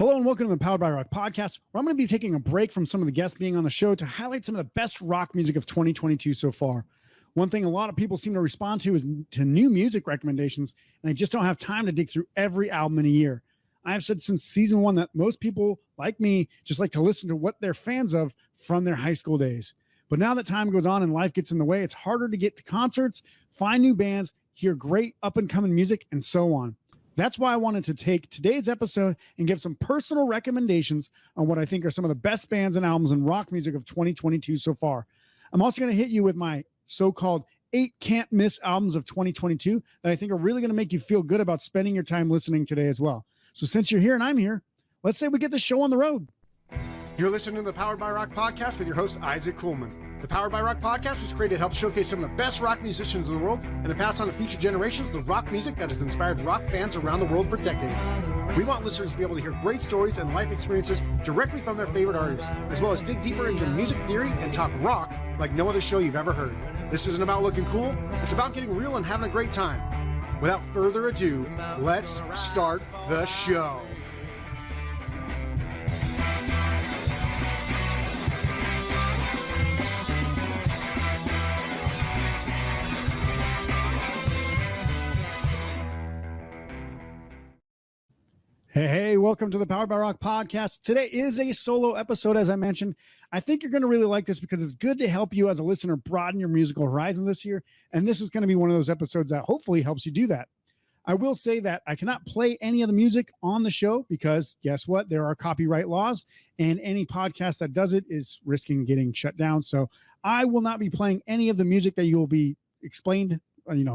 Hello and welcome to the Powered by Rock podcast, where I'm going to be taking a break from some of the guests being on the show to highlight some of the best rock music of 2022 so far. One thing a lot of people seem to respond to is to new music recommendations, and they just don't have time to dig through every album in a year. I have said since season one that most people, like me, just like to listen to what they're fans of from their high school days. But now that time goes on and life gets in the way, it's harder to get to concerts, find new bands, hear great up-and-coming music, and so on. That's why I wanted to take today's episode and give some personal recommendations on what I think are some of the best bands and albums in rock music of 2022 so far. I'm also going to hit you with my so-called 8 can't miss albums of 2022 that I think are really going to make you feel good about spending your time listening today as well. So since you're here and I'm here, let's say we get the show on the road. You're listening to the Powered by Rock podcast with your host, Isaac Kuhlman. The Powered by Rock podcast was created to help showcase some of the best rock musicians in the world and to pass on to future generations the rock music that has inspired rock fans around the world for decades. We want listeners to be able to hear great stories and life experiences directly from their favorite artists, as well as dig deeper into music theory and talk rock like no other show you've ever heard. This isn't about looking cool, it's about getting real and having a great time. Without further ado, let's start the show. Hey, welcome to the Powered by Rock podcast. Today is a solo episode, as I mentioned. I think you're going to really like this because it's good to help you as a listener broaden your musical horizons this year. And this is going to be one of those episodes that hopefully helps you do that. I will say that I cannot play any of the music on the show because guess what? There are copyright laws and any podcast that does it is risking getting shut down. So I will not be playing any of the music that you will be explained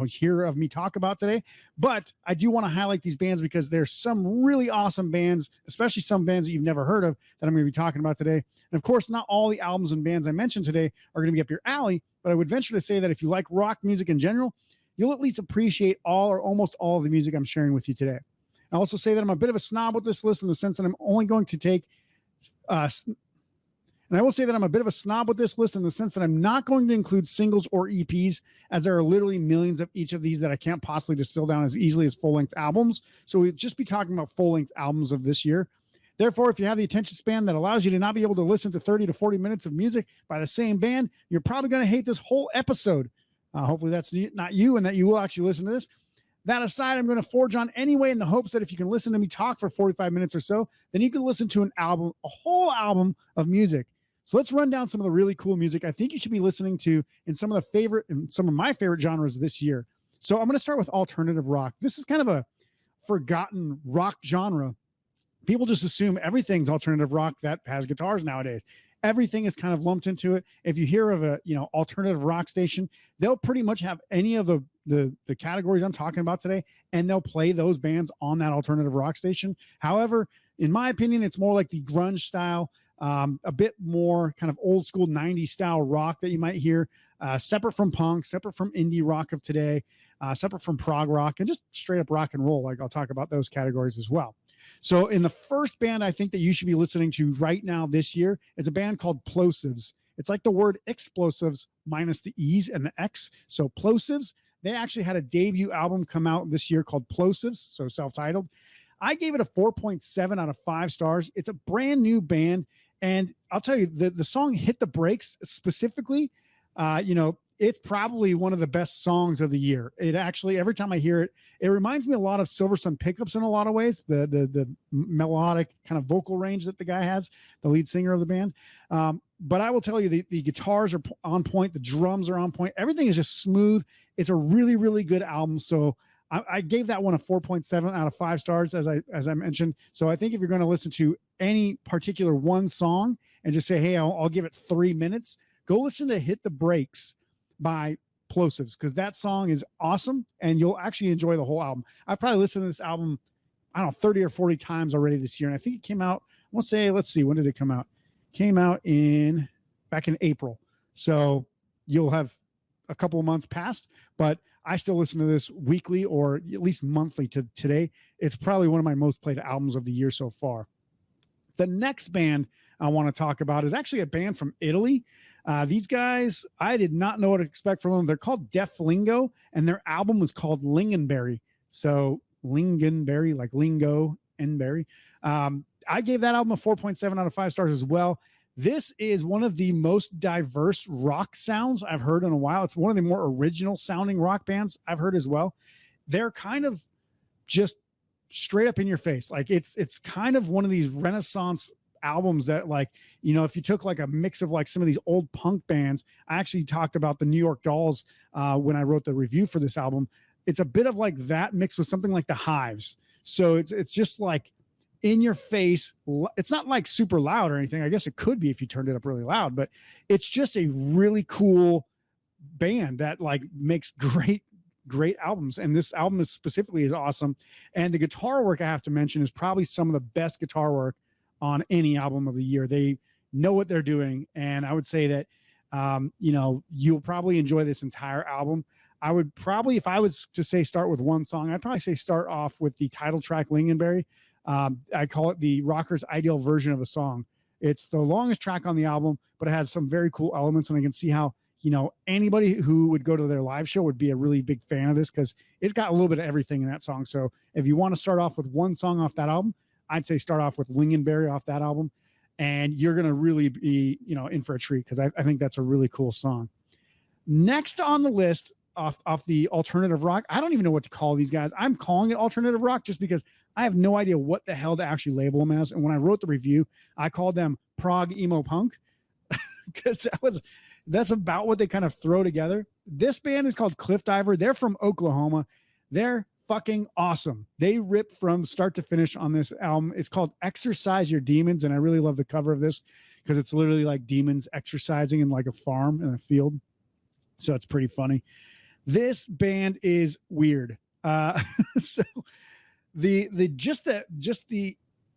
hear of me talk about today, but I do want to highlight these bands because there's some really awesome bands, especially some bands that you've never heard of that I'm going to be talking about today. And of course, not all the albums and bands I mentioned today are going to be up your alley, but I would venture to say that if you like rock music in general, you'll at least appreciate all or almost all of the music I'm sharing with you today. I also say that I'm a bit of a snob with this list in the sense that I'm only going to take and I will say that I'm a bit of a snob with this list in the sense that I'm not going to include singles or EPs, as there are literally millions of each of these that I can't possibly distill down as easily as full-length albums. So we'll just be talking about full-length albums of this year. Therefore, if you have the attention span that allows you to not be able to listen to 30 to 40 minutes of music by the same band, you're probably going to hate this whole episode. Hopefully that's not you and that you will actually listen to this. That aside, I'm going to forge on anyway in the hopes that if you can listen to me talk for 45 minutes or so, then you can listen to a whole album of music. So let's run down some of the really cool music I think you should be listening to in some of my favorite genres this year. So I'm going to start with alternative rock. This is kind of a forgotten rock genre. People just assume everything's alternative rock that has guitars nowadays. Everything is kind of lumped into it. If you hear of a alternative rock station, they'll pretty much have any of the categories I'm talking about today, and they'll play those bands on that alternative rock station. However, in my opinion, it's more like the grunge style, a bit more kind of old school 90s style rock that you might hear, separate from punk, separate from indie rock of today, separate from prog rock, and just straight up rock and roll. Like I'll talk about those categories as well. So in the first band I think that you should be listening to right now this year is a band called Plosives. It's like the word explosives minus the E's and the X. So Plosives, they actually had a debut album come out this year called Plosives, so self-titled. I gave it a 4.7 out of 5 stars. It's a brand new band. And I'll tell you, the song Hit the Brakes specifically, it's probably one of the best songs of the year. It actually, every time I hear it, it reminds me a lot of Silverstone Pickups in a lot of ways, the melodic kind of vocal range that the guy has, the lead singer of the band. But I will tell you, the guitars are on point. The drums are on point. Everything is just smooth. It's a really, really good album. So I gave that one a 4.7 out of 5 stars, as I mentioned. So I think if you're going to listen to any particular one song and just say, hey, I'll give it 3 minutes, go listen to Hit the Brakes by Plosives, because that song is awesome and you'll actually enjoy the whole album. I've probably listened to this album, 30 or 40 times already this year. And I think it came out, I want to say, let's see, when did it come out? It came out back in April. So you'll have a couple of months past, but I still listen to this weekly or at least monthly to today. It's probably one of my most played albums of the year so far. The next band I want to talk about is actually a band from Italy. These guys, I did not know what to expect from them. They're called Def Lingo, and their album was called Lingonberry. So Lingonberry, like lingo and berry. I gave that album a 4.7 out of 5 stars as well. This is one of the most diverse rock sounds I've heard in a while. It's one of the more original sounding rock bands I've heard as well. They're kind of just straight up in your face. Like it's kind of one of these Renaissance albums that, like, you know, if you took like a mix of like some of these old punk bands. I actually talked about the New York Dolls when I wrote the review for this album. It's a bit of like that mixed with something like the Hives. So it's just like in your face. It's not like super loud or anything. I guess it could be if you turned it up really loud, but it's just a really cool band that like makes great albums. And this album is specifically is awesome. And the guitar work, I have to mention, is probably some of the best guitar work on any album of the year. They know what they're doing. And I would say that, you know, you'll probably enjoy this entire album. I would probably, if I was to say start with one song, I'd probably say start off with the title track, Lingonberry. I call it the rocker's ideal version of a song. It's the longest track on the album, but it has some very cool elements. And I can see how, you know, anybody who would go to their live show would be a really big fan of this, because it's got a little bit of everything in that song. So if you want to start off with one song off that album, I'd say start off with Lingonberry off that album, and you're going to really be, you know, in for a treat, because I think that's a really cool song. Next on the list off the alternative rock, I don't even know what to call these guys. I'm calling it alternative rock just because I have no idea what the hell to actually label them as. And when I wrote the review, I called them prog emo punk, because that's about what they kind of throw together. This band is called Cliff Diver. They're from Oklahoma. They're fucking awesome. They rip from start to finish on this album. It's called Exercise Your Demons, and I really love the cover of this because it's literally like demons exercising in like a farm in a field. So it's pretty funny. This band is weird. So the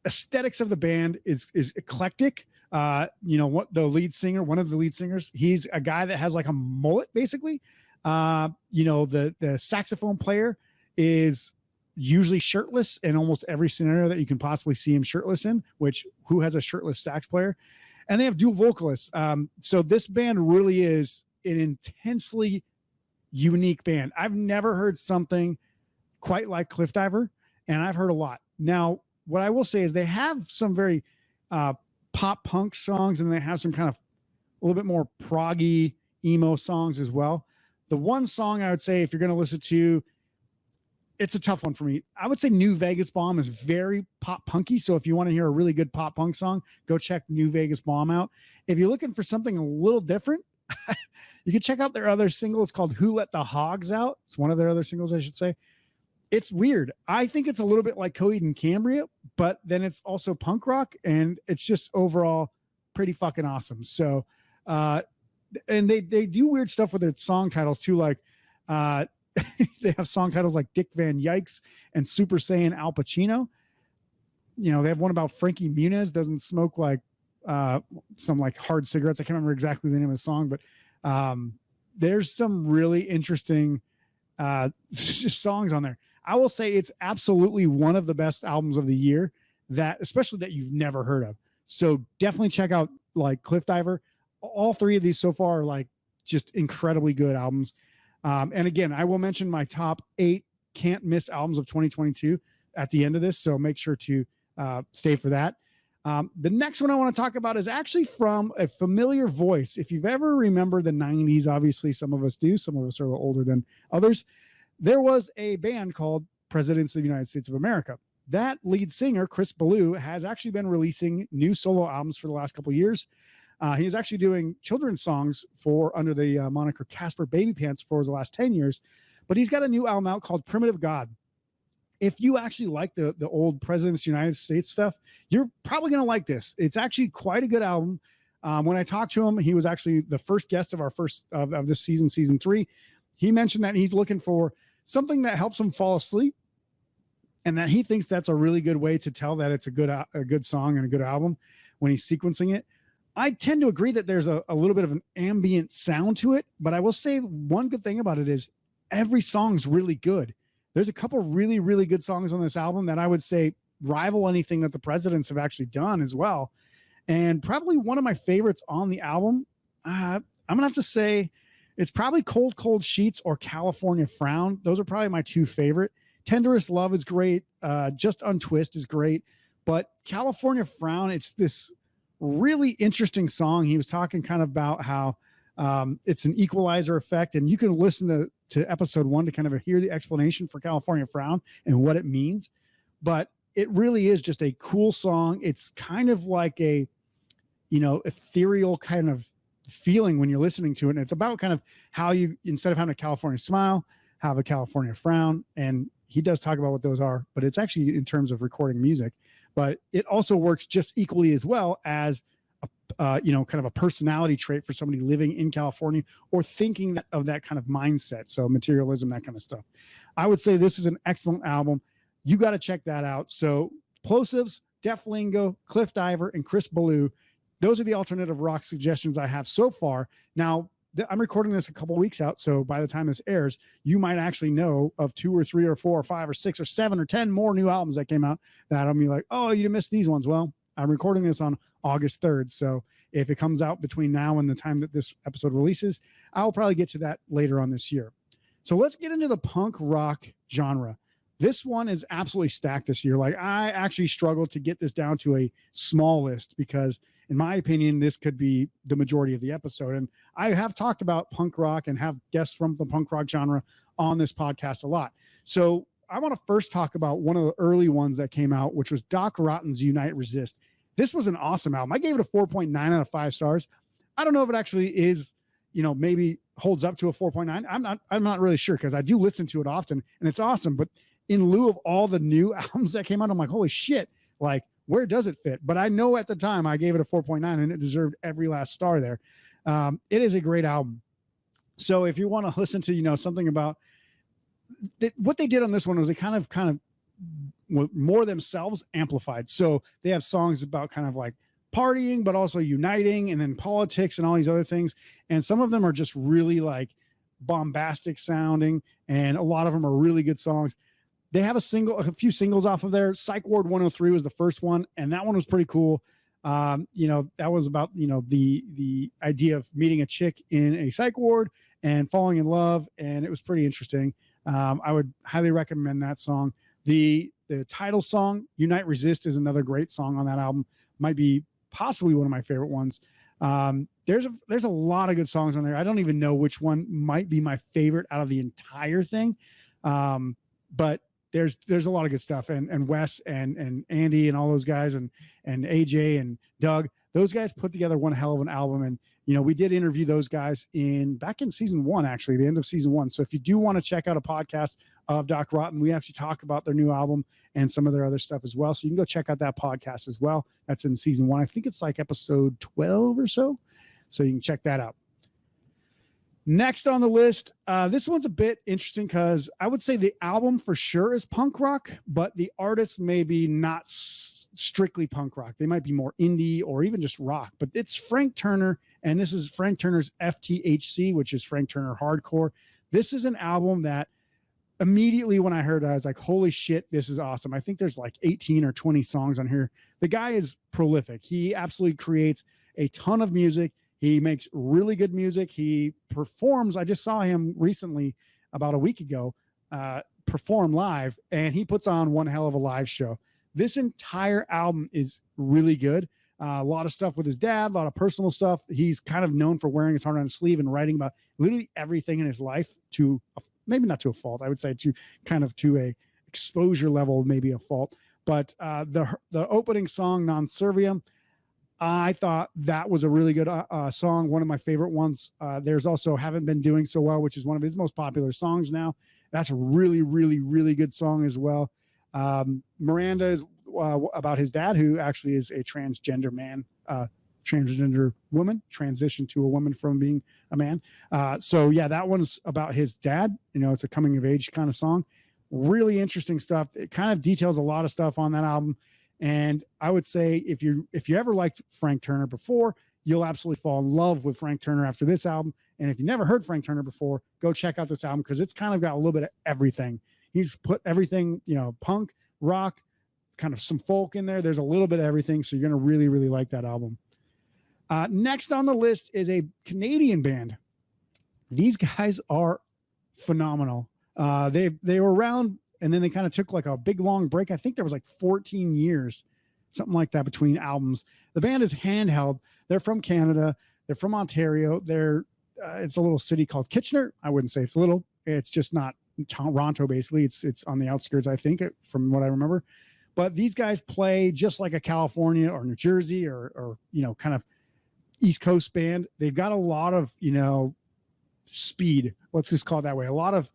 aesthetics of the band is eclectic. You know what, the lead singer, one of the lead singers, he's a guy that has like a mullet basically. You know, the saxophone player is usually shirtless in almost every scenario that you can possibly see him shirtless in, which who has a shirtless sax player? And they have dual vocalists. So this band really is an intensely unique band. I've never heard something quite like Cliff Diver, and I've heard a lot. Now, what I will say is they have some very pop punk songs, and they have some kind of a little bit more proggy emo songs as well. The one song I would say, if you're going to listen to, it's a tough one for me. I would say New Vegas Bomb is very pop punky. So if you want to hear a really good pop punk song, go check New Vegas Bomb out. If you're looking for something a little different, you can check out their other single. It's called Who Let the Hogs Out. It's one of their other singles, I should say. It's weird. I think it's a little bit like Coheed and Cambria, but then it's also punk rock, and it's just overall pretty fucking awesome. So, and they do weird stuff with their song titles too. Like, they have song titles like Dick Van Yikes and Super Saiyan Al Pacino. You know, they have one about Frankie Muniz doesn't smoke like some like hard cigarettes. I can't remember exactly the name of the song, but there's some really interesting songs on there. I will say it's absolutely one of the best albums of the year, that especially that you've never heard of. So definitely check out like Cliff Diver. All three of these so far are like just incredibly good albums. And again, I will mention my top 8 can't miss albums of 2022 at the end of this. So make sure to stay for that. The next one I want to talk about is actually from a familiar voice. If you've ever remembered the 90s, obviously some of us do. Some of us are a little older than others. There was a band called Presidents of the United States of America. That lead singer, Chris Ballou, has actually been releasing new solo albums for the last couple of years. He was actually doing children's songs under the moniker Casper Baby Pants for the last 10 years. But he's got a new album out called Primitive God. If you actually like the old Presidents of the United States stuff, you're probably going to like this. It's actually quite a good album. When I talked to him, he was actually the first guest of our of this season 3. He mentioned that he's looking for something that helps him fall asleep, and that he thinks that's a really good way to tell that it's a good song and a good album when he's sequencing it. I tend to agree that there's a little bit of an ambient sound to it, but I will say one good thing about it is every song's really good. There's a couple really, really good songs on this album that I would say rival anything that the Presidents have actually done as well. And probably one of my favorites on the album, I'm going to have to say it's probably Cold, Cold Sheets or California Frown. Those are probably my 2 favorite. Tenderest Love is great. Just Untwist is great. But California Frown, it's this really interesting song. He was talking kind of about how it's an equalizer effect, and you can listen to episode 1 to kind of hear the explanation for California Frown and what it means. But it really is just a cool song. It's kind of like a, ethereal kind of feeling when you're listening to it. And it's about kind of how you, instead of having a California smile, have a California frown. And he does talk about what those are, but it's actually in terms of recording music. But it also works just equally as well as kind of a personality trait for somebody living in California or thinking of that kind of mindset. So materialism, that kind of stuff. I would say this is an excellent album. You got to check that out. So Plosives, Def Lingo, Cliff Diver, and Chris Ballou. Those are the alternative rock suggestions I have so far. Now, I'm recording this a couple weeks out, so by the time this airs, you might actually know of 2 or 3 or 4 or 5 or 6 or 7 or 10 more new albums that came out that I'm like, oh, you missed these ones. Well, I'm recording this on August 3rd, so if it comes out between now and the time that this episode releases, I'll probably get to that later on this year. So let's get into the punk rock genre. This one is absolutely stacked this year. Like, I actually struggled to get this down to a small list because, in my opinion, this could be the majority of the episode. And I have talked about punk rock and have guests from the punk rock genre on this podcast a lot. So I want to first talk about one of the early ones that came out, which was Doc Rotten's Unite Resist. This was an awesome album. I gave it a 4.9 out of 5 stars. I don't know if it actually is, maybe holds up to a 4.9. I'm not really sure because I do listen to it often and it's awesome. But in lieu of all the new albums that came out, I'm like, holy shit, like, where does it fit? But I know at the time I gave it a 4.9 and it deserved every last star there. It is a great album. So if you want to listen to, something about what they did on this one was they kind of more themselves amplified. So they have songs about kind of like partying, but also uniting, and then politics and all these other things. And some of them are just really like bombastic sounding, and a lot of them are really good songs. They have a few singles off of there. Psych Ward 103 was the first one, and that one was pretty cool. That was about, the idea of meeting a chick in a psych ward and falling in love, and it was pretty interesting. I would highly recommend that song. The title song, Unite Resist, is another great song on that album. Might be possibly one of my favorite ones. There's a lot of good songs on there. I don't even know which one might be my favorite out of the entire thing. But there's a lot of good stuff, and Wes and Andy and all those guys and AJ and Doug, those guys put together one hell of an album. And we did interview those guys back in season 1, actually, the end of season 1. So if you do want to check out a podcast of Doc Rotten, we actually talk about their new album and some of their other stuff as well. So you can go check out that podcast as well. That's in season 1. I think it's like episode 12 or so. So you can check that out. Next on the list, this one's a bit interesting because I would say the album for sure is punk rock, but the artist maybe not strictly punk rock. They might be more indie or even just rock, but it's Frank Turner, and this is Frank Turner's FTHC, which is Frank Turner Hardcore. This is an album that immediately when I heard it, I was like, holy shit, this is awesome. I think there's like 18 or 20 songs on here. The guy is prolific. He absolutely creates a ton of music. He makes really good music. He performs. I just saw him recently, about a week ago, perform live, and he puts on one hell of a live show. This entire album is really good. A lot of stuff with his dad, a lot of personal stuff. He's kind of known for wearing his heart on his sleeve and writing about literally everything in his life, to maybe not to a fault. I would say to a exposure level, maybe a fault. But the opening song, Non Serviam, I thought that was a really good song, one of my favorite ones. There's also Haven't Been Doing So Well, which is one of his most popular songs now. That's a really, really, really good song as well. Miranda is about his dad, who actually is a transgender man, transgender woman, transitioned to a woman from being a man. So yeah, that one's about his dad. It's a coming of age kind of song. Really interesting stuff. It kind of details a lot of stuff on that album. And I would say if you ever liked Frank Turner before, you'll absolutely fall in love with Frank Turner after this album. And if you never heard Frank Turner before, go check out this album because it's kind of got a little bit of everything. He's put everything, punk, rock, kind of some folk in there. There's a little bit of everything. So you're going to really, really like that album. Next on the list is a Canadian band. These guys are phenomenal. They were around, and then they kind of took like a big long break. I think there was like 14 years something like that between albums. The band is Handheld. They're from Canada. They're from Ontario. It's a little city called Kitchener. I wouldn't say it's little. It's just not Toronto, basically. It's on the outskirts, I think, from what I remember. But these guys play just like a California or New Jersey or kind of East Coast band. They've got a lot of, speed. Let's just call it that way. A lot of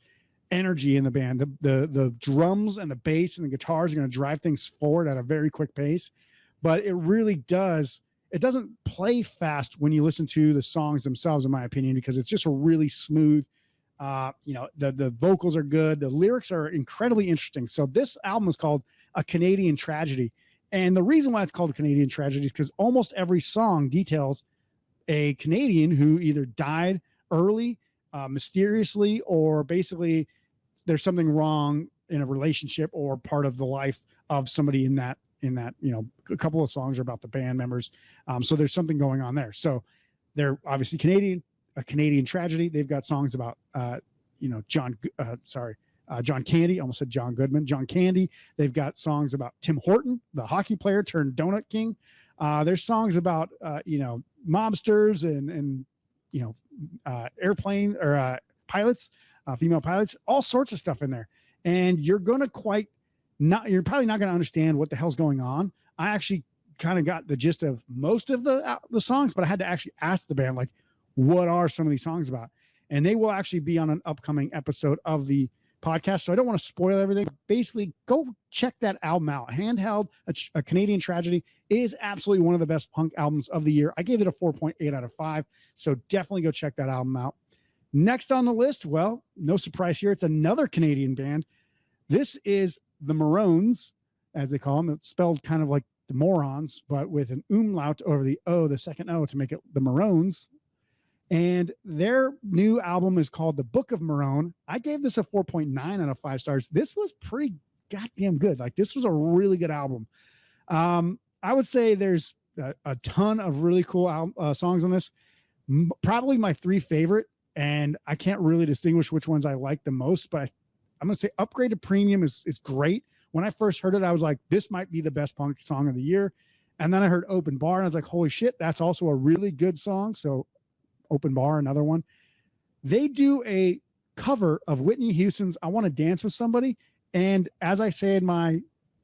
energy in the band. The drums and the bass and the guitars are going to drive things forward at a very quick pace. But it really does. It doesn't play fast when you listen to the songs themselves, in my opinion, because it's just a really smooth. The vocals are good. The lyrics are incredibly interesting. So this album is called A Canadian Tragedy. And the reason why it's called A Canadian Tragedy is because almost every song details a Canadian who either died early, mysteriously, or basically there's something wrong in a relationship or part of the life of somebody in that, a couple of songs are about the band members. So there's something going on there. So they're obviously Canadian, A Canadian Tragedy. They've got songs about, John Candy, almost said John Goodman, John Candy. They've got songs about Tim Horton, the hockey player turned donut king. There's songs about, mobsters and airplane or pilots, female pilots, all sorts of stuff in there. And you're probably not going to understand what the hell's going on. I actually kind of got the gist of most of the songs, but I had to actually ask the band, like, what are some of these songs about? And they will actually be on an upcoming episode of the podcast. So I don't want to spoil everything. Basically, go check that album out. Handheld, A Canadian Tragedy is absolutely one of the best punk albums of the year. I gave it a 4.8 out of 5. So definitely go check that album out. Next on the list, well, no surprise here. It's another Canadian band. This is the Maroons, as they call them. It's spelled kind of like the morons, but with an umlaut over the O, the second O, to make it the Maroons. And their new album is called The Book of Morone. I gave this a 4.9 out of 5 stars. This was pretty goddamn good. Like, this was a really good album. I would say there's a ton of really cool songs on this. Probably my 3 favorite, and I can't really distinguish which ones I like the most, but I'm going to say Upgraded Premium is great. When I first heard it, I was like, this might be the best punk song of the year. And then I heard Open Bar, and I was like, holy shit, that's also a really good song. So Open Bar, another one. They do a cover of Whitney Houston's I Want to Dance with Somebody. And as I say in my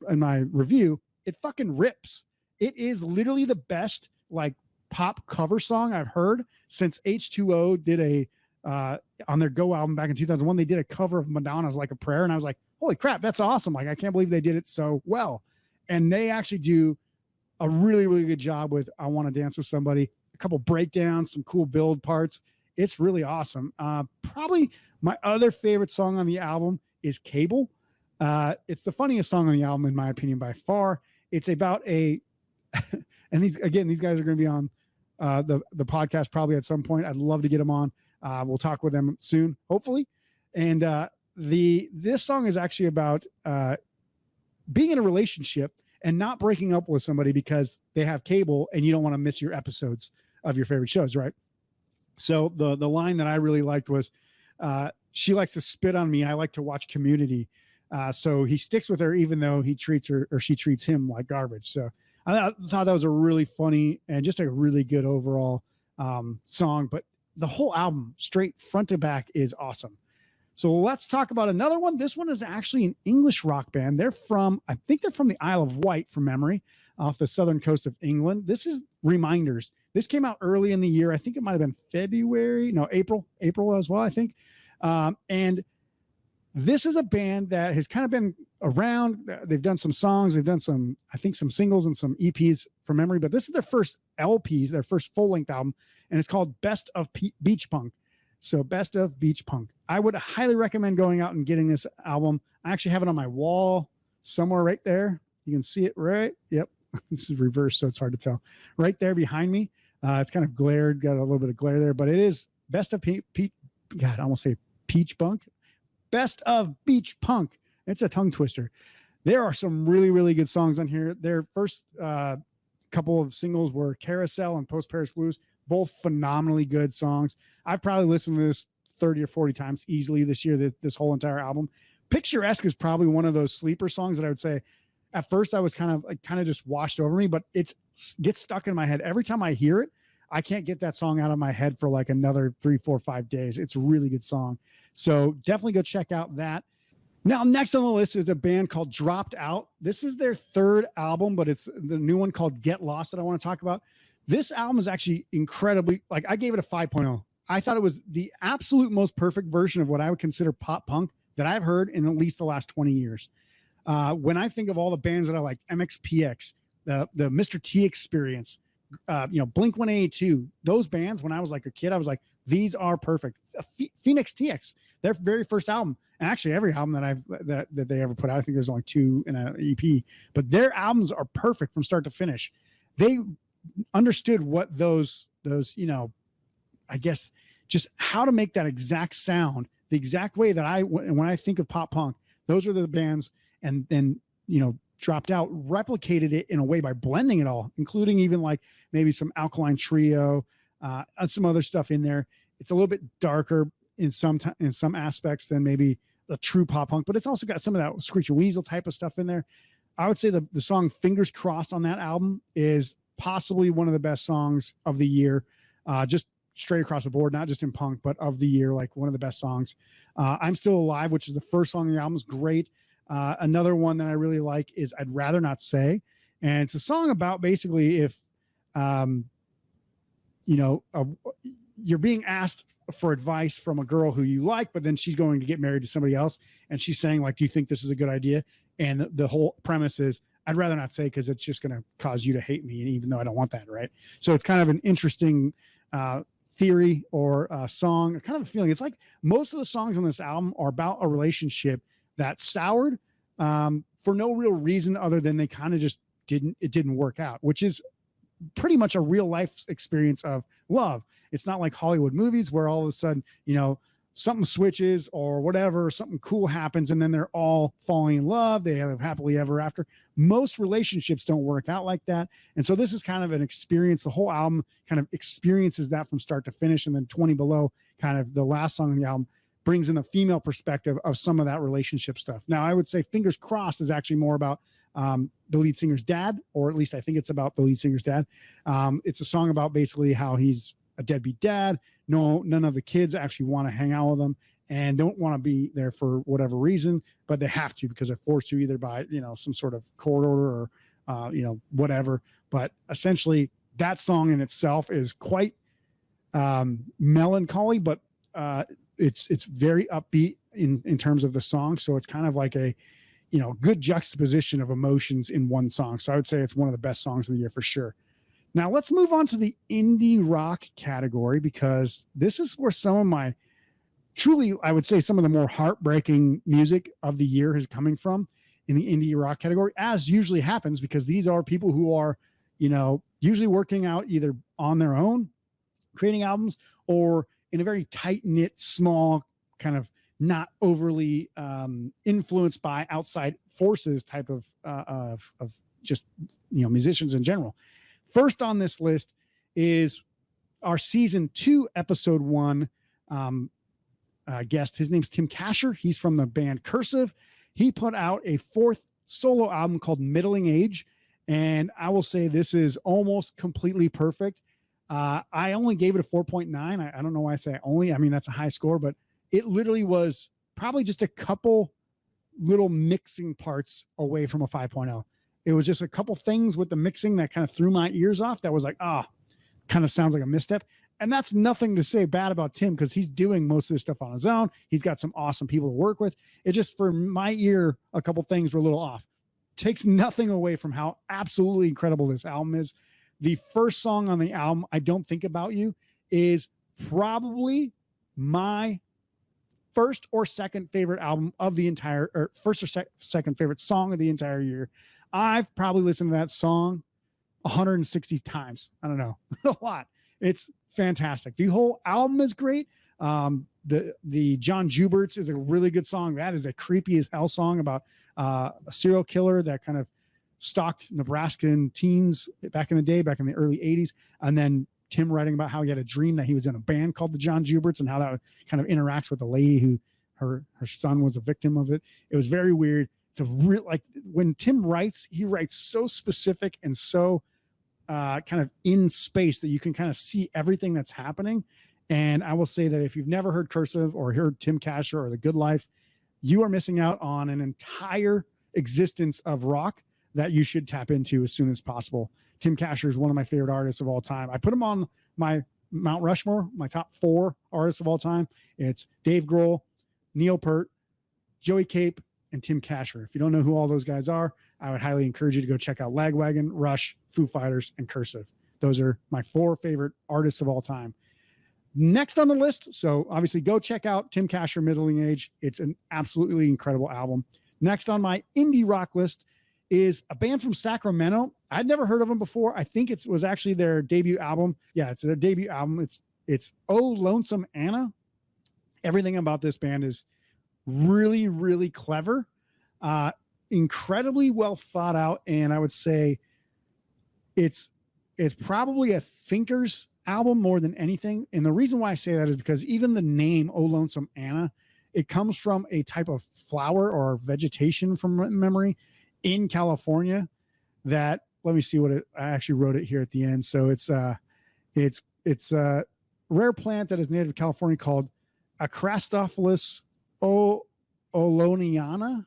review, it fucking rips. It is literally the best like pop cover song I've heard since H2O did on their Go album back in 2001. They did a cover of Madonna's Like a Prayer. And I was like, holy crap, that's awesome. Like, I can't believe they did it so well. And they actually do a really, really good job with I Want to Dance with Somebody. A couple breakdowns, some cool build parts. It's really awesome. Probably my other favorite song on the album is Cable. It's the funniest song on the album, in my opinion, by far. It's about and these guys are going to be on the podcast probably at some point. I'd love to get them on. We'll talk with them soon, hopefully. And this song is actually about being in a relationship and not breaking up with somebody because they have cable and you don't want to miss your episodes of your favorite shows, right? So the line that I really liked was, she likes to spit on me. I like to watch Community. So he sticks with her even though he treats her or she treats him like garbage. So I thought that was a really funny and just a really good overall song. But the whole album, straight front to back, is awesome. So let's talk about another one. This one is actually an English rock band. I think they're from the Isle of Wight, from memory, off the southern coast of England. This is Reminders. This came out early in the year. I think it might have been April as well, I think. And this is a band that has kind of been around. They've done some songs. They've done some singles and some EPs from memory, but this is their first LPs, their first full-length album, and it's called Best of Beach Punk. So Best of Beach Punk. I would highly recommend going out and getting this album. I actually have it on my wall somewhere right there. You can see it right. Yep. This is reversed, so it's hard to tell. Right there behind me. It's kind of glared, got a little bit of glare there, but it is Best of God, I almost say Peach Punk. Best of Beach Punk. It's a tongue twister. There are some really, really good songs on here. Their first couple of singles were Carousel and Post Paris Blues, both phenomenally good songs. I've probably listened to this 30 or 40 times easily this year, this whole entire album. Picturesque is probably one of those sleeper songs that I would say at first I was kind of just washed over me, but it gets stuck in my head. Every time I hear it, I can't get that song out of my head for like another 3, 4, 5 days. It's a really good song. So definitely go check out that. Now, next on the list is a band called Dropped Out. This is their third album, but it's the new one called Get Lost that I want to talk about. This album is actually incredibly, like, I gave it a 5.0. I thought it was the absolute most perfect version of what I would consider pop punk that I've heard in at least the last 20 years. When I think of all the bands that I like, MXPX, the Mr. T Experience, Blink-182, those bands, when I was like a kid, I was like, these are perfect. Phoenix TX, their very first album, and actually every album that they ever put out, I think there's only 2 in an EP, but their albums are perfect from start to finish. They understood what those, I guess, just how to make that exact sound, the exact way that when I think of pop punk, those are the bands, and then, Dropped Out replicated it in a way by blending it all, including even like maybe some Alkaline Trio, and some other stuff in there. It's a little bit darker in some aspects than maybe a true pop punk, but it's also got some of that Screeching Weasel type of stuff in there. I would say the song Fingers Crossed on that album is possibly one of the best songs of the year, just straight across the board, not just in punk, but of the year, like one of the best songs. I'm Still Alive, which is the first song on the album, is great. Another one that I really like is I'd Rather Not Say. And it's a song about basically if, you're being asked for advice from a girl who you like, but then she's going to get married to somebody else. And she's saying, like, do you think this is a good idea? And the whole premise is, I'd rather not say, because it's just going to cause you to hate me. And even though I don't want that. Right. So it's kind of an interesting theory or song, kind of a feeling. It's like most of the songs on this album are about a relationship that soured for no real reason other than they kind of just didn't work out, which is pretty much a real life experience of love. It's not like Hollywood movies where all of a sudden, something switches or whatever, something cool happens, and then they're all falling in love. They have happily ever after. Most relationships don't work out like that. And so this is kind of an experience. The whole album kind of experiences that from start to finish. And then 20 Below, kind of the last song on the album, brings in the female perspective of some of that relationship stuff. Now, I would say Fingers Crossed is actually more about the lead singer's dad, or at least I think it's about the lead singer's dad. It's a song about basically how he's a deadbeat dad. None of the kids actually want to hang out with him and don't want to be there for whatever reason, but they have to because they're forced to, either by, some sort of court order or, whatever. But essentially that song in itself is quite melancholy, but it's very upbeat in terms of the song. So it's kind of like a, good juxtaposition of emotions in one song. So I would say it's one of the best songs of the year for sure. Now let's move on to the indie rock category, because this is where some of my truly, I would say, some of the more heartbreaking music of the year is coming from in the indie rock category, as usually happens, because these are people who are, usually working out either on their own, creating albums, or in a very tight knit, small, kind of not overly influenced by outside forces type of just, musicians in general. First on this list is our season 2, episode 1 guest. His name's Tim Kasher. He's from the band Cursive. He put out a 4th solo album called Middling Age. And I will say this is almost completely perfect. I only gave it a 4.9. I don't know why I say only. I mean, that's a high score, but it literally was probably just a couple little mixing parts away from a 5.0. It was just a couple things with the mixing that kind of threw my ears off. That was like, kind of sounds like a misstep. And that's nothing to say bad about Tim, because he's doing most of this stuff on his own. He's got some awesome people to work with. It just, for my ear, a couple things were a little off. Takes nothing away from how absolutely incredible this album is. The first song on the album, I Don't Think About You, is probably my first or second favorite album of the entire, or first or second favorite song of the entire year. I've probably listened to that song 160 times. I don't know, a lot. It's fantastic. The whole album is great. The John Jubert's is a really good song. That is a creepy as hell song about a serial killer that kind of stalked Nebraskan teens back in the day, back in the early 80s. And then Tim writing about how he had a dream that he was in a band called the John Jubert's, and how that kind of interacts with the lady who her son was a victim of it. It was very weird. to real, like when Tim writes, he writes so specific and so kind of in space that you can kind of see everything that's happening. And I will say that if you've never heard Cursive or heard Tim Kasher or The Good Life, you are missing out on an entire existence of rock that you should tap into as soon as possible. Tim Kasher is one of my favorite artists of all time. I put him on my Mount Rushmore, my top 4 artists of all time. It's Dave Grohl, Neil Peart, Joey Cape, and Tim Kasher. If you don't know who all those guys are, I would highly encourage you to go check out Lagwagon, Rush, Foo Fighters, and Cursive. Those are my 4 favorite artists of all time. Next on the list, so obviously go check out Tim Kasher, Middling Age. It's an absolutely incredible album. Next on my indie rock list is a band from Sacramento. I'd never heard of them before. I think it was actually their debut album. Yeah, it's their debut album. It's Oh Lonesome Anna. Everything about this band is really, really clever, incredibly well thought out, and I would say it's probably a thinker's album more than anything. And the reason why I say that is because even the name Oh Lonesome Anna, it comes from a type of flower or vegetation from memory in California that, let me see what I actually wrote it here at the end. So it's a rare plant that is native to California called Acrastophilus oloniana,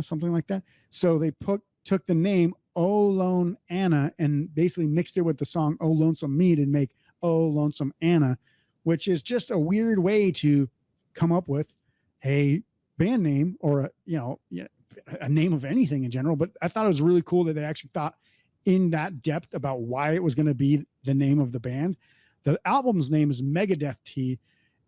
something like that. So they took the name Oh Lone Anna and basically mixed it with the song Oh Lonesome Me to make Oh Lonesome Anna, which is just a weird way to come up with a band name or a name of anything in general. But I thought it was really cool that they actually thought in that depth about why it was going to be the name of the band. The album's name is Megadeth Tea,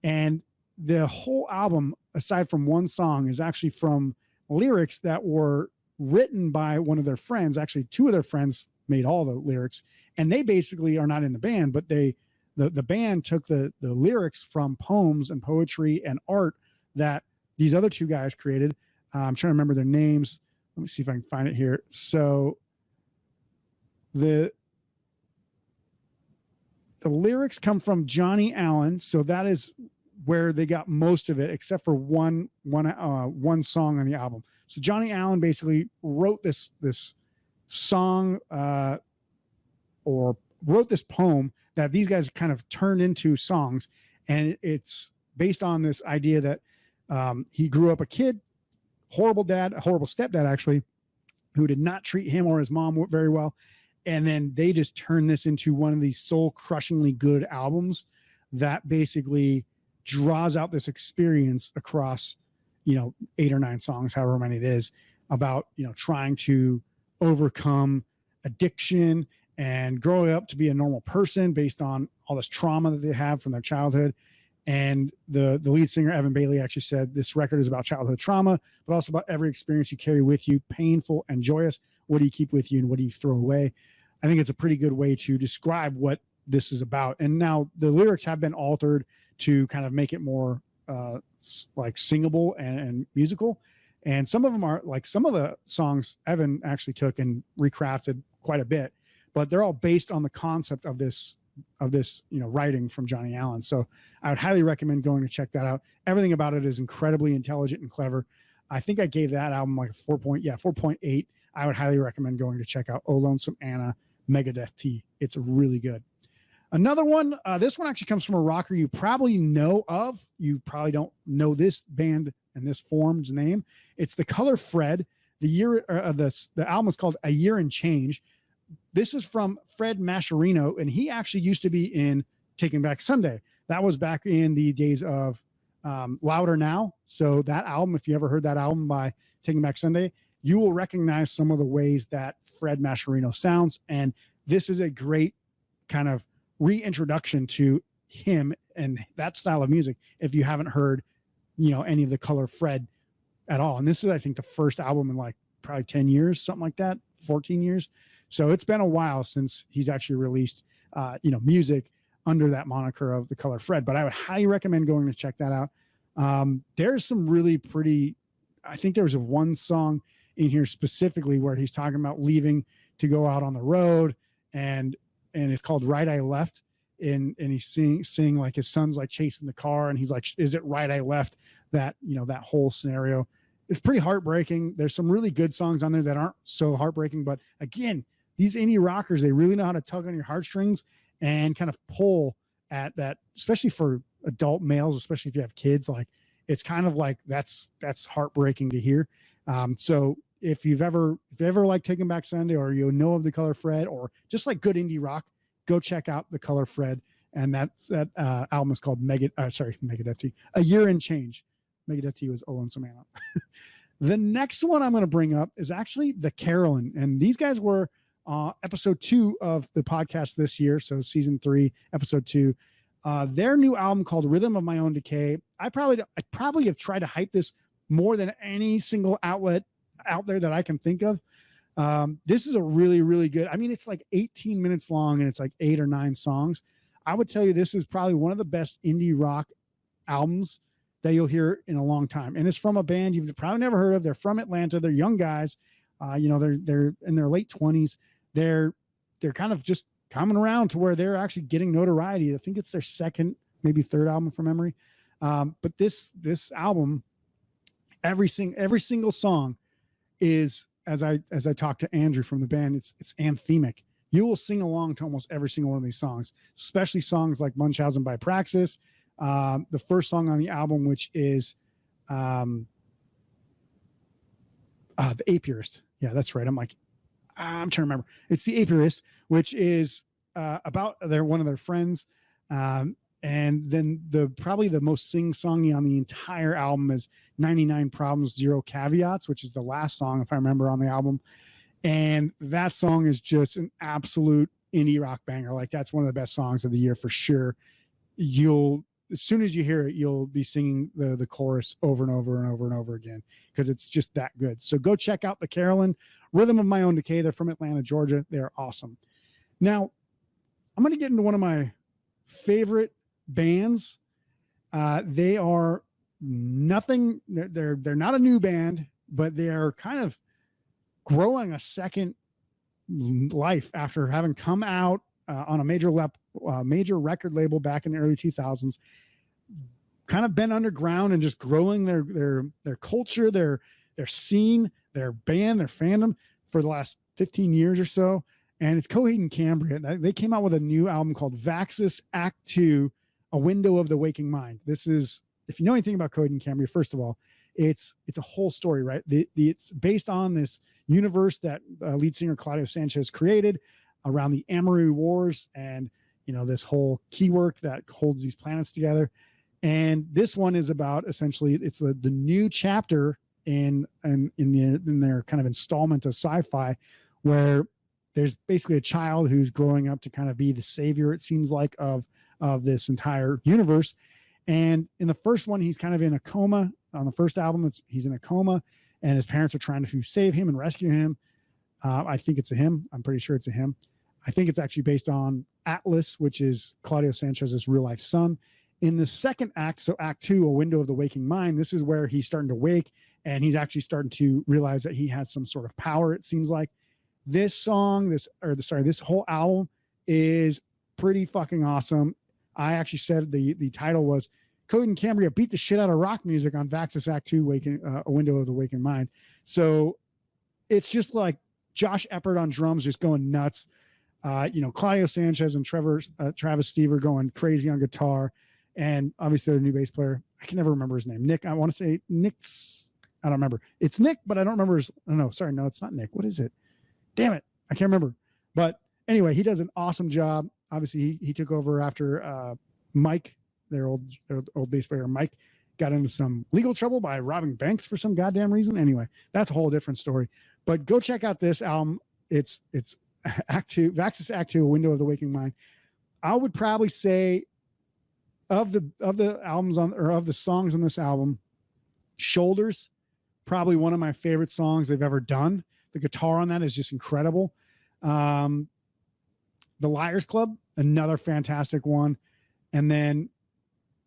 and the whole album, aside from one song, is actually from lyrics that were written by one of their friends. Actually, 2 of their friends made all the lyrics, and they basically are not in the band, but the band took the lyrics from poems and poetry and art that these other 2 guys created. I'm trying to remember their names. Let me see if I can find it here. So the lyrics come from Johnny Allen. So that is where they got most of it, except for one song on the album. So Johnny Allen basically wrote this song or wrote this poem that these guys kind of turned into songs. And it's based on this idea that he grew up a kid, horrible stepdad, actually, who did not treat him or his mom very well. And then they just turned this into one of these soul crushingly good albums that basically draws out this experience across, 8 or 9 songs, however many it is, about, trying to overcome addiction and growing up to be a normal person based on all this trauma that they have from their childhood. And the lead singer, Evan Bailey, actually said this record is about childhood trauma, but also about every experience you carry with you, painful and joyous. What do you keep with you and what do you throw away? I think it's a pretty good way to describe what this is about. And now the lyrics have been altered to kind of make it more like singable and musical. And some of them are like, some of the songs Evan actually took and recrafted quite a bit, but they're all based on the concept of this writing from Johnny Allen. So I would highly recommend going to check that out. Everything about it is incredibly intelligent and clever. I think I gave that album like a 4.8. I would highly recommend going to check out Oh Lonesome Anna, Megadeth Tea. It's really good. Another one, this one actually comes from a rocker you probably know of. You probably don't know this band and this form's name. It's The Color Fred. The album is called A Year and Change. This is from Fred Mascherino, and he actually used to be in Taking Back Sunday. That was back in the days of Louder Now. So that album, if you ever heard that album by Taking Back Sunday, you will recognize some of the ways that Fred Mascherino sounds. And this is a great kind of reintroduction to him and that style of music if you haven't heard, any of the Color Fred at all. And this is, I think, the first album in like probably 10 years, something like that, 14 years. So it's been a while since he's actually released, music under that moniker of The Color Fred. But I would highly recommend going to check that out. There's some really pretty, I think there was one song in here specifically where he's talking about leaving to go out on the road, and it's called Right Eye Left. And he's seeing like his son's like chasing the car, and he's like, is it right eye left? That, that whole scenario. it's pretty heartbreaking. There's some really good songs on there that aren't so heartbreaking, but again, these indie rockers, they really know how to tug on your heartstrings and kind of pull at that, especially for adult males, especially if you have kids. Like, it's kind of like that's heartbreaking to hear. So if you've ever like Taking Back Sunday, or you know of The Color Fred, or just like good indie rock, go check out The Color Fred. And that album is called Megadeth T, A Year in Change. Megadeth T was Olin Samana. The next one I'm going to bring up is actually The Carolyn, and these guys were episode 2 of the podcast this year, so season 3, episode 2. Their new album called Rhythm of My Own Decay. I probably have tried to hype this more than any single outlet out there that I can think of. This is a really, really good. I mean, it's like 18 minutes long, and it's like 8 or 9 songs. I would tell you this is probably one of the best indie rock albums that you'll hear in a long time. And it's from a band you've probably never heard of. They're from Atlanta. They're young guys. They're in their late 20s. They're kind of just coming around to where they're actually getting notoriety. I think it's their second, maybe third album from memory. But this album, every single song is, as I talked to Andrew from the band, it's anthemic. You will sing along to almost every single one of these songs, especially songs like Munchausen by Praxis. The first song on the album, which is The Apiarist. Yeah, that's right. I'm trying to remember. It's The Apiarist, which is about one of their friends. And then probably the most sing-songy on the entire album is 99 Problems, Zero Caveats, which is the last song, if I remember, on the album. And that song is just an absolute indie rock banger. Like, that's one of the best songs of the year for sure. As soon as you hear it, you'll be singing the chorus over and over and over and over again, because it's just that good. So go check out The Carolyn, Rhythm of My Own Decay. They're from Atlanta, Georgia. They're awesome. Now, I'm going to get into one of my favorite bands. They are nothing. They're not a new band, but they are kind of growing a second life after having come out on a major record label back in the early 2000s, kind of been underground and just growing their culture, their scene, their band, their fandom for the last 15 years or so. And it's Coheed and Cambria. They came out with a new album called Vaxis Act 2, A Window of the Waking Mind. This is, if you know anything about Coheed and Cambria, first of all, it's a whole story, right? It's based on this universe that lead singer Claudio Sanchez created around the Amaru Wars, and this whole key work that holds these planets together. And this one is about, essentially, it's the new chapter in their kind of installment of sci-fi, where there's basically a child who's growing up to kind of be the savior, it seems like, of this entire universe. And in the first one, he's kind of in a coma. On the first album, he's in a coma, and his parents are trying to save him and rescue him. I think it's a him. I'm pretty sure it's a him. I think it's actually based on Atlas, which is Claudio Sanchez's real life son. In the second act, so Act 2, A Window of the Waking Mind, this is where he's starting to wake, and he's actually starting to realize that he has some sort of power, it seems like. This whole album is pretty fucking awesome. I actually said the title was Coheed and Cambria beat the shit out of rock music on Vaxis Act 2, A Window of the Waking Mind. So it's just like Josh Eppert on drums just going nuts. Claudio Sanchez and Travis Stever going crazy on guitar. And obviously their new bass player, I can never remember his name. Nick, I want to say Nick's, I don't remember. It's Nick, but I don't remember no, it's not Nick. What is it? Damn it. I can't remember. But anyway, he does an awesome job. Obviously he took over after Mike, their old bass player, Mike, got into some legal trouble by robbing banks for some goddamn reason. Anyway, that's a whole different story. But go check out this album. It's Act 2, Vaxis Act 2, A Window of the Waking Mind. I would probably say of the albums of the songs on this album, Shoulders, probably one of my favorite songs they've ever done. The guitar on that is just incredible. The Liars Club, another fantastic one. And then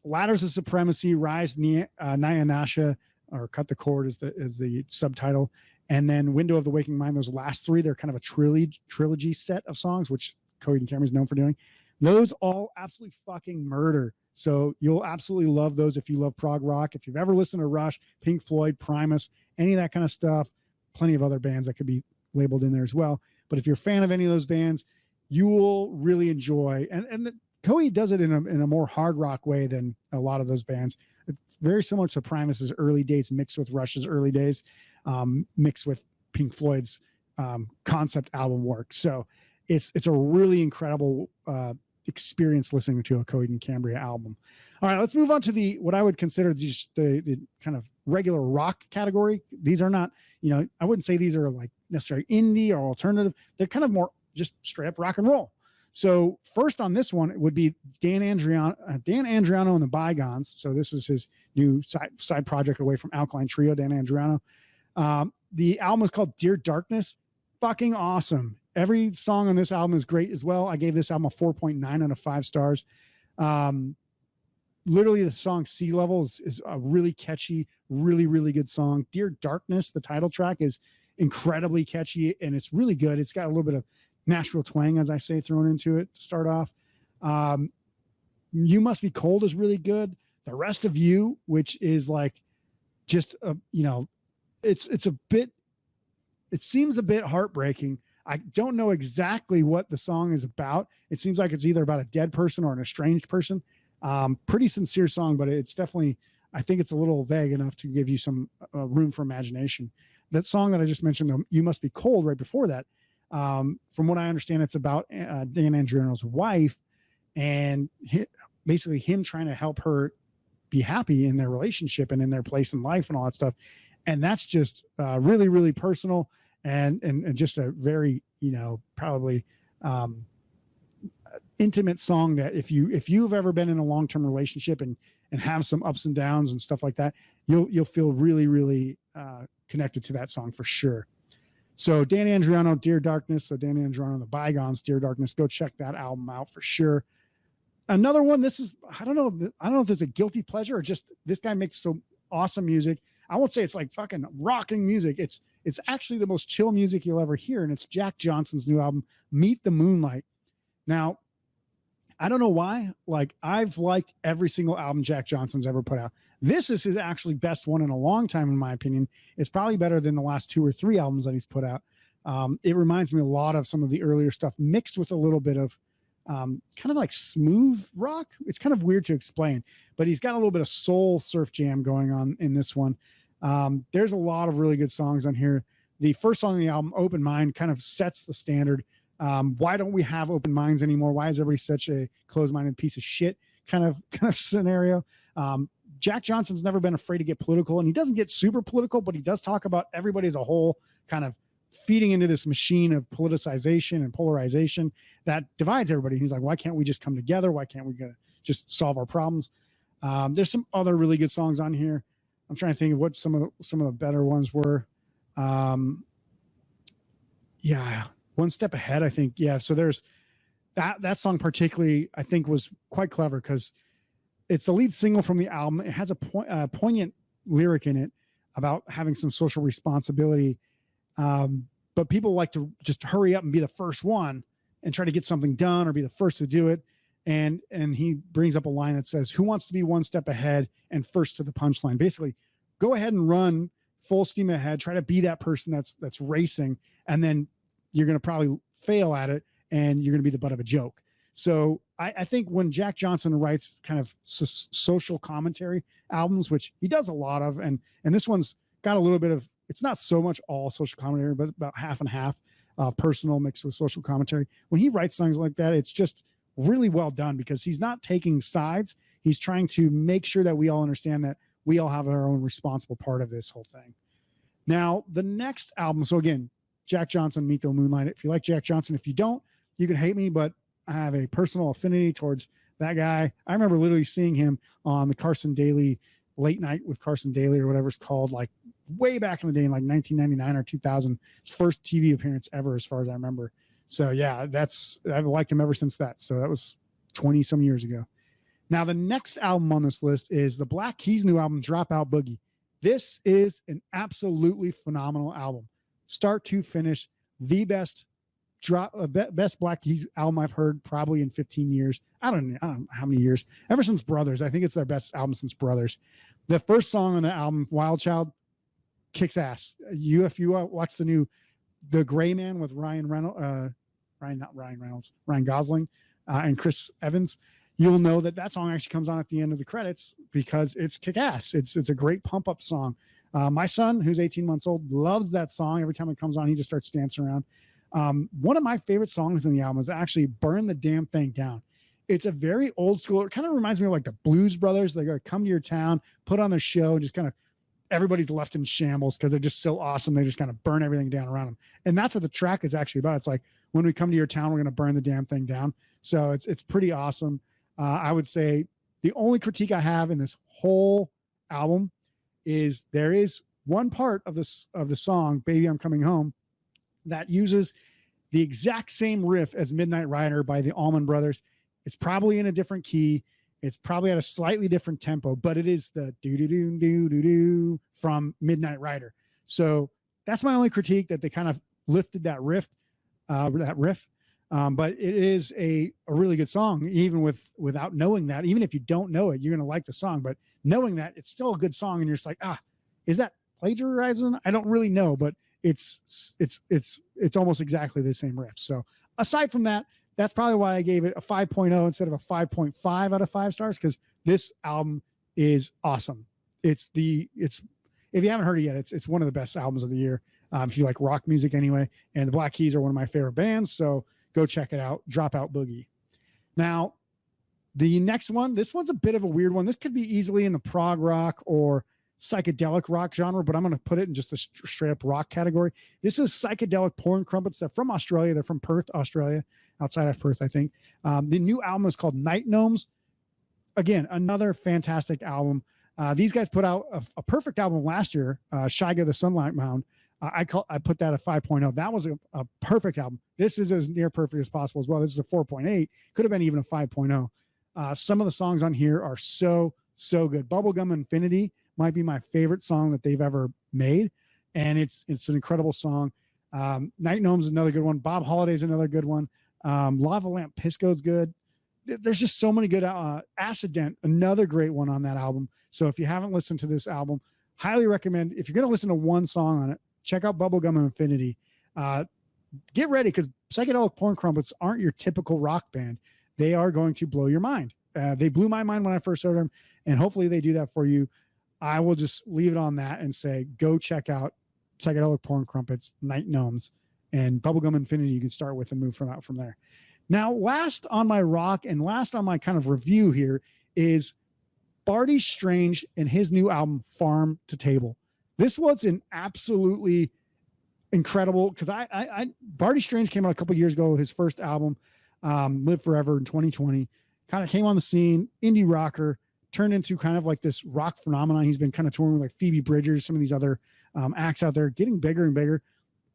Ladders of Supremacy, Rise Nyanasha, or Cut the Cord is the subtitle. And then Window of the Waking Mind, those last three, they're kind of a trilogy set of songs, which Coheed and Cambria is known for doing. Those all absolutely fucking murder. So you'll absolutely love those if you love prog rock. If you've ever listened to Rush, Pink Floyd, Primus, any of that kind of stuff. Plenty of other bands that could be labeled in there as well. But if you're a fan of any of those bands, you will really enjoy. And Coheed does it in a more hard rock way than a lot of those bands. It's very similar to Primus's early days, mixed with Rush's early days, mixed with Pink Floyd's concept album work. So it's a really incredible experience listening to a Coheed and Cambria album. All right, let's move on to what I would consider just the kind of regular rock category. These are not, I wouldn't say these are like necessarily indie or alternative. They're kind of more just straight up rock and roll. So first on this one, it would be Dan Andriano and the Bygones. So this is his new side project away from Alkaline Trio, Dan Andriano. The album is called Dear Darkness. Fucking awesome. Every song on this album is great as well. I gave this album a 4.9 out of 5 stars. Literally the song Sea Level is a really catchy, really, really good song. Dear Darkness, the title track, is incredibly catchy and it's really good. It's got a little bit of Nashville twang, as I say, thrown into it to start off. You Must Be Cold is really good. The Rest of You, which is like just it seems a bit heartbreaking. I don't know exactly what the song is about. It seems like it's either about a dead person or an estranged person. Pretty sincere song, but it's definitely, I think it's a little vague enough to give you some room for imagination. That song that I just mentioned, You Must Be Cold, right before that, from what I understand, it's about Dan Andriano's wife and basically him trying to help her be happy in their relationship and in their place in life and all that stuff. And that's just really, really personal and just a very, probably intimate song that if you've ever been in a long-term relationship and have some ups and downs and stuff like that, you'll feel really, really connected to that song for sure. So Dan Andriano, Dear Darkness. So Dan Andriano and the Bygones, Dear Darkness. Go check that album out for sure. Another one, this is, I don't know if it's a guilty pleasure or just this guy makes some awesome music. I won't say it's like fucking rocking music. It's actually the most chill music you'll ever hear. And it's Jack Johnson's new album, Meet the Moonlight. Now, I don't know why. Like, I've liked every single album Jack Johnson's ever put out. This is his actually best one in a long time, in my opinion. It's probably better than the last 2 or 3 albums that he's put out. It reminds me a lot of some of the earlier stuff mixed with a little bit of kind of like smooth rock. It's kind of weird to explain, but he's got a little bit of soul surf jam going on in this one. There's a lot of really good songs on here. The first song on the album, Open Mind, kind of sets the standard. Why don't we have open minds anymore? Why is everybody such a closed-minded piece of shit kind of scenario? Jack Johnson's never been afraid to get political, and he doesn't get super political, but he does talk about everybody as a whole kind of feeding into this machine of politicization and polarization that divides everybody. He's like, why can't we just come together? Why can't we just solve our problems? There's some other really good songs on here. I'm trying to think of what some of the better ones were. Yeah. One Step Ahead, I think. Yeah. So there's that song particularly, I think, was quite clever because it's the lead single from the album. It has a poignant lyric in it about having some social responsibility. But people like to just hurry up and be the first one and try to get something done or be the first to do it. And he brings up a line that says, who wants to be one step ahead and first to the punchline? Basically, go ahead and run full steam ahead, try to be that person that's racing, and then you're going to probably fail at it and you're going to be the butt of a joke. So I think when Jack Johnson writes kind of social commentary albums, which he does a lot of, and this one's got a little bit of, it's not so much all social commentary, but about half and half, personal mixed with social commentary. When he writes songs like that, it's just really well done because he's not taking sides. He's trying to make sure that we all understand that we all have our own responsible part of this whole thing. Now, the next album, so again, Jack Johnson, Meet the Moonlight. If you like Jack Johnson, if you don't, you can hate me, but I have a personal affinity towards that guy. I remember literally seeing him on the Carson Daly Late Night with Carson Daly or whatever it's called, like way back in the day in like 1999 or 2000. His first TV appearance ever, as far as I remember. So yeah, I've liked him ever since that. So that was 20 some years ago. Now, the next album on this list is the Black Keys' new album, Dropout Boogie. This is an absolutely phenomenal album. Start to finish, the best Black Keys album I've heard probably in 15 years. I don't know how many years. Ever since Brothers. I think it's their best album since Brothers. The first song on the album, Wild Child, kicks ass. If you watch the Gray Man with Ryan Gosling and Chris Evans, you'll know that song actually comes on at the end of the credits because it's kick ass. It's a great pump up song. My son, who's 18 months old, loves that song. Every time it comes on, he just starts dancing around. One of my favorite songs in the album is actually Burn the Damn Thing Down. It's a very old school. It kind of reminds me of like the Blues Brothers. They go come to your town, put on their show, just kind of everybody's left in shambles because they're just so awesome. They just kind of burn everything down around them. And that's what the track is actually about. It's like, when we come to your town, we're going to burn the damn thing down. So it's pretty awesome. I would say the only critique I have in this whole album is there is one part of the song, Baby I'm Coming Home, that uses the exact same riff as Midnight Rider by the Allman Brothers. It's probably in a different key. It's probably at a slightly different tempo, but it is the do-do-do-do-do-do from Midnight Rider. So that's my only critique, that they kind of lifted that riff. But it is a really good song, even without knowing that. Even if you don't know it, you're going to like the song. But knowing that, it's still a good song, and you're just like, is that plagiarizing? I don't really know, but it's almost exactly the same riff. So aside from that, that's probably why I gave it a 5.0 instead of a 5.5 out of 5 stars, because this album is awesome. If you haven't heard it yet, it's one of the best albums of the year. If you like rock music anyway, and the Black Keys are one of my favorite bands, so go check it out. Dropout Boogie. Now, the next one, this one's a bit of a weird one. This could be easily in the prog rock or psychedelic rock genre, but I'm going to put it in just a straight up rock category. This is Psychedelic Porn Crumpets. They're from Australia. They're from Perth, Australia, outside of Perth, I think. The new album is called Night Gnomes. Again, another fantastic album. These guys put out a perfect album last year, Shiga the Sunlight Mound. I put that at 5.0. That was a perfect album. This is as near perfect as possible as well. This is a 4.8. Could have been even a 5.0. Some of the songs on here are so good. Bubblegum Infinity might be my favorite song that they've ever made, and it's an incredible song. Night Gnomes is another good one. Bob Holiday is another good one. Lava Lamp Pisco is good. There's just so many good. Accident, another great one on that album. So if you haven't listened to this album, highly recommend. If you're going to listen to one song on it, check out Bubblegum Infinity. Get ready, because Psychedelic Porn Crumpets aren't your typical rock band. They are going to blow your mind. They blew my mind when I first heard them, and hopefully they do that for you. I will just leave it on that and say, go check out Psychedelic Porn Crumpets, Night Gnomes, and Bubblegum Infinity. You can start with and move from there. Now, last on my rock and last on my kind of review here is Barty Strange and his new album, Farm to Table. This was an absolutely incredible, because Barty Strange came out a couple years ago. His first album, Live Forever, in 2020, kind of came on the scene, indie rocker, turned into kind of like this rock phenomenon. He's been kind of touring with like Phoebe Bridgers, some of these other acts out there, getting bigger and bigger.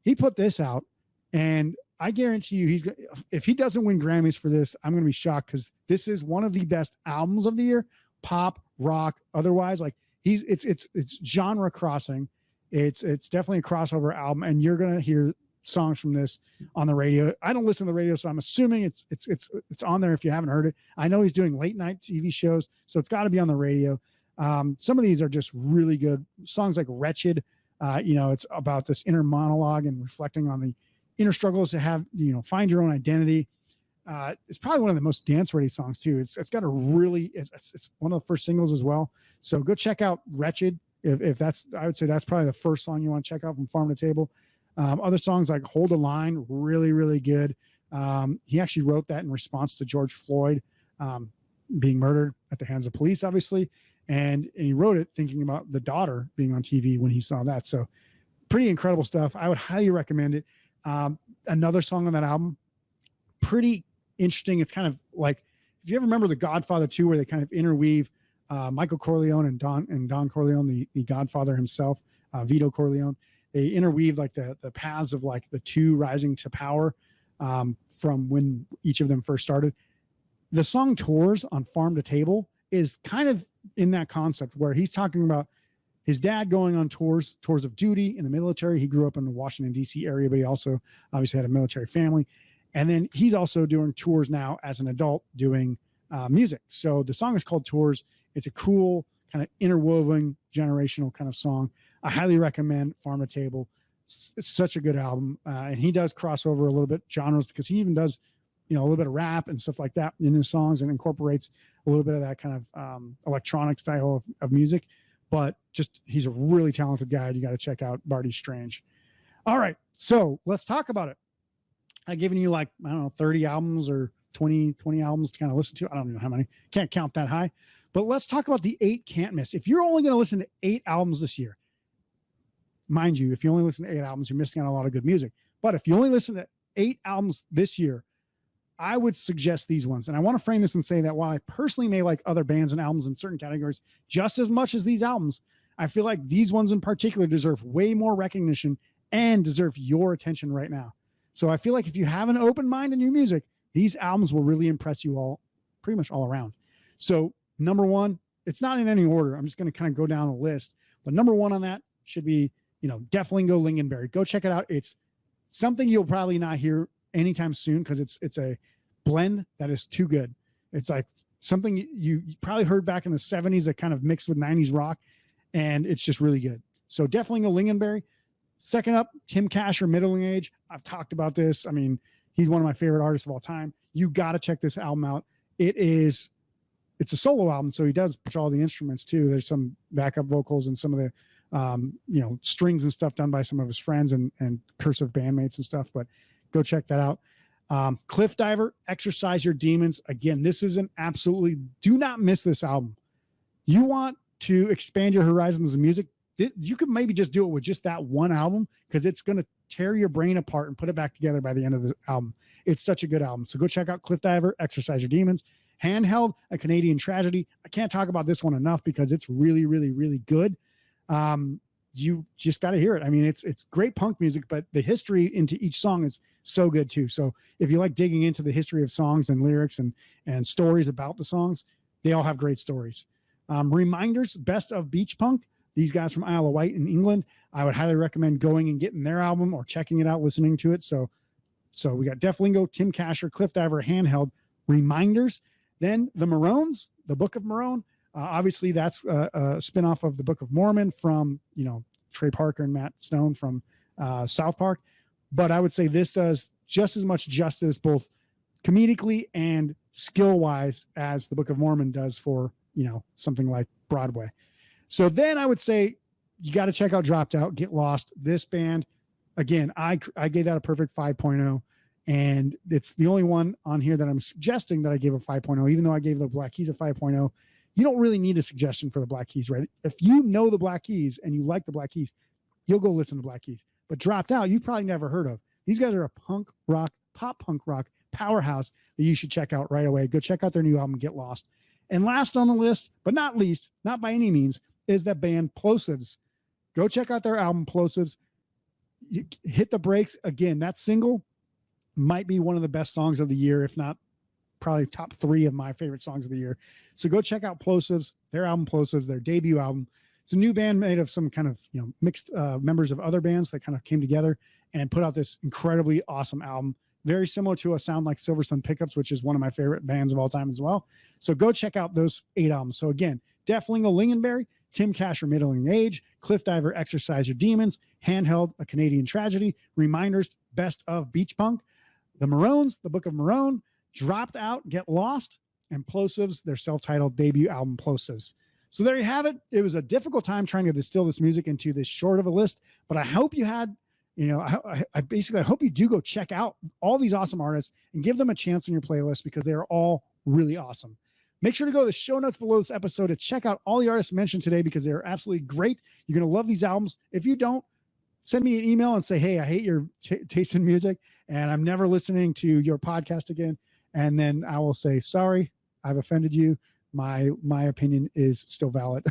He put this out, and I guarantee you, if he doesn't win Grammys for this, I'm going to be shocked, because this is one of the best albums of the year, pop, rock, otherwise. Like it's genre crossing. It's definitely a crossover album, and you're going to hear songs from this on the radio. I don't listen to the radio, so I'm assuming it's on there if you haven't heard it. I know he's doing late night TV shows, so it's got to be on the radio. Some of these are just really good songs, like Wretched. It's about this inner monologue and reflecting on the inner struggles to have, find your own identity. It's probably one of the most dance ready songs too. It's got a really, it's one of the first singles as well. So go check out Wretched. If that's, I would say that's probably the first song you want to check out from Farm to Table. Other songs like Hold a Line, really, really good. He actually wrote that in response to George Floyd being murdered at the hands of police, obviously. And he wrote it thinking about the daughter being on TV when he saw that. So pretty incredible stuff. I would highly recommend it. Another song on that album, pretty interesting. It's kind of like, if you ever remember The Godfather 2, where they kind of interweave Michael Corleone and Don Corleone, the Godfather himself, Vito Corleone. They interweave like the paths of like the two rising to power from when each of them first started. The song Tours on Farm to Table is kind of in that concept, where he's talking about his dad going on tours of duty in the military. He grew up in the Washington, D.C. area, but he also obviously had a military family. And then he's also doing tours now as an adult doing music. So the song is called Tours. It's a cool kind of interwoven generational kind of song. I highly recommend Farm to Table. It's such a good album. And he does cross over a little bit genres because he even does, a little bit of rap and stuff like that in his songs and incorporates a little bit of that kind of electronic style of music. But just, he's a really talented guy. You got to check out Barty Strange. All right. So let's talk about it. I've given you 30 albums or 20 albums to kind of listen to. I don't know how many. Can't count that high. But let's talk about the 8 can't miss. If you're only going to listen to 8 albums this year, mind you, if you only listen to 8 albums, you're missing out on a lot of good music. But if you only listen to 8 albums this year, I would suggest these ones. And I want to frame this and say that while I personally may like other bands and albums in certain categories just as much as these albums, I feel like these ones in particular deserve way more recognition and deserve your attention right now. So I feel like if you have an open mind in your music, these albums will really impress you all, pretty much all around. So number 1, it's not in any order. I'm just going to kind of go down a list. But number 1 on that should be, definitely go Lingonberry. Go check it out. It's something you'll probably not hear anytime soon because it's a blend that is too good. It's like something you probably heard back in the 70s that kind of mixed with 90s rock, and it's just really good. So definitely go Lingonberry. Second up, Tim Kasher, Middling Age. I've talked about this. I mean, he's one of my favorite artists of all time. You got to check this album out. It's a solo album, so he does push all the instruments too. There's some backup vocals and some of the strings and stuff done by some of his friends and cursive bandmates and stuff, but go check that out. Cliff Diver, Exercise Your Demons. Again, this is an absolutely, do not miss this album. You want to expand your horizons of music, you could maybe just do it with just that one album because it's going to tear your brain apart and put it back together by the end of the album. It's such a good album. So go check out Cliff Diver, Exercise Your Demons. Handheld, A Canadian Tragedy. I can't talk about this one enough because it's really, really, really good. You just got to hear it. I mean, it's great punk music, but the history into each song is so good too. So if you like digging into the history of songs and lyrics and stories about the songs, they all have great stories. Reminders, Best of Beach Punk. These guys from Isle of Wight in England. I would highly recommend going and getting their album or checking it out, listening to it. So we got Def Lingo, Tim Kasher, Cliff Diver, Handheld, Reminders. Then the Maroons, the Book of Morone. Obviously, that's a spinoff of the Book of Mormon from, Trey Parker and Matt Stone from South Park. But I would say this does just as much justice, both comedically and skill-wise, as the Book of Mormon does for, something like Broadway. So then I would say you got to check out Dropped Out, Get Lost. This band, again, I gave that a perfect 5.0. And it's the only one on here that I'm suggesting that I gave a 5.0, even though I gave the Black Keys a 5.0. You don't really need a suggestion for the Black Keys, right? If you know the Black Keys and you like the Black Keys, you'll go listen to Black Keys. But Dropped Out, you've probably never heard of. These guys are a punk rock, pop punk rock powerhouse that you should check out right away. Go check out their new album, Get Lost. And last on the list, but not least, not by any means, is that band Plosives. Go check out their album, Plosives. You hit the brakes. Again, that single might be one of the best songs of the year, if not probably top 3 of my favorite songs of the year. So go check out Plosives, their album Plosives, their debut album. It's a new band made of some kind of, mixed members of other bands that kind of came together and put out this incredibly awesome album. Very similar to a sound like Silver Sun Pickups, which is one of my favorite bands of all time as well. So go check out those 8 albums. So again, Def Lingo, Lingonberry, Tim Kasher, Middling Age, Cliff Diver, Exercise Your Demons, Handheld, A Canadian Tragedy, Reminders, Best of Beach Punk, the Maroons, the Book of Morone, Dropped Out, Get Lost, and Plosives, their self-titled debut album, Plosives. So there you have it. It was a difficult time trying to distill this music into this short of a list, but I hope you had, I hope you do go check out all these awesome artists and give them a chance in your playlist because they are all really awesome. Make sure to go to the show notes below this episode to check out all the artists mentioned today because they are absolutely great. You're going to love these albums. If you don't, send me an email and say, hey, I hate your taste in music and I'm never listening to your podcast again. And then I will say, sorry, I've offended you. My opinion is still valid.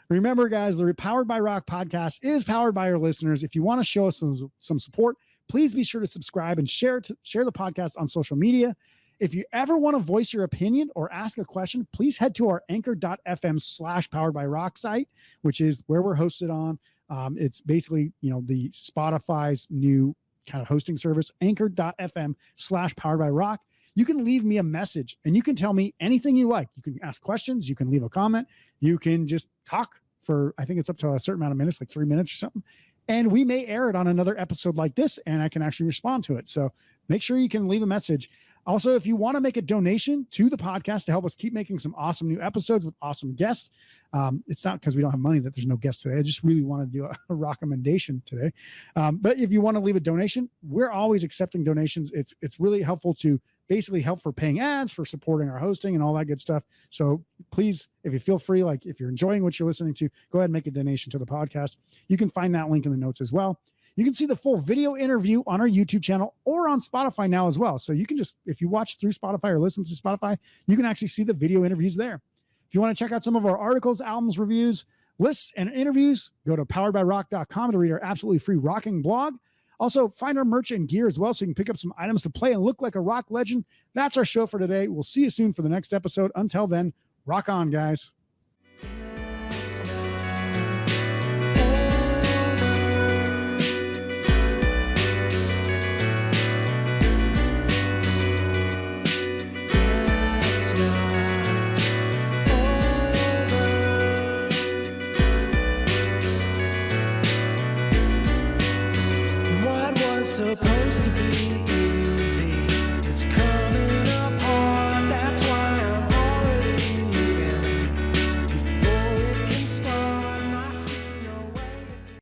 Remember, guys, the Powered by Rock podcast is powered by our listeners. If you want to show us some support, please be sure to subscribe and share the podcast on social media. If you ever want to voice your opinion or ask a question, please head to our anchor.fm/powered by rock site, which is where we're hosted on. It's basically, the Spotify's new kind of hosting service, anchor.fm/powered by rock. You can leave me a message and you can tell me anything you like. You can ask questions. You can leave a comment. You can just talk for, I think it's up to a certain amount of minutes, like 3 minutes or something. And we may air it on another episode like this, and I can actually respond to it. So make sure you can leave a message. Also, if you want to make a donation to the podcast to help us keep making some awesome new episodes with awesome guests, it's not because we don't have money that there's no guests today. I just really want to do a recommendation today. But if you want to leave a donation, we're always accepting donations. It's really helpful to basically help for paying ads, for supporting our hosting and all that good stuff. So please, if you feel free, like if you're enjoying what you're listening to, go ahead and make a donation to the podcast. You can find that link in the notes as well. You can see the full video interview on our YouTube channel or on Spotify now as well. So you can just, if you watch through Spotify or listen through Spotify, you can actually see the video interviews there. If you want to check out some of our articles, albums, reviews, lists, and interviews, go to poweredbyrock.com to read our absolutely free rocking blog. Also, find our merch and gear as well, so you can pick up some items to play and look like a rock legend. That's our show for today. We'll see you soon for the next episode. Until then, rock on, guys. Supposed to be easy, it's coming.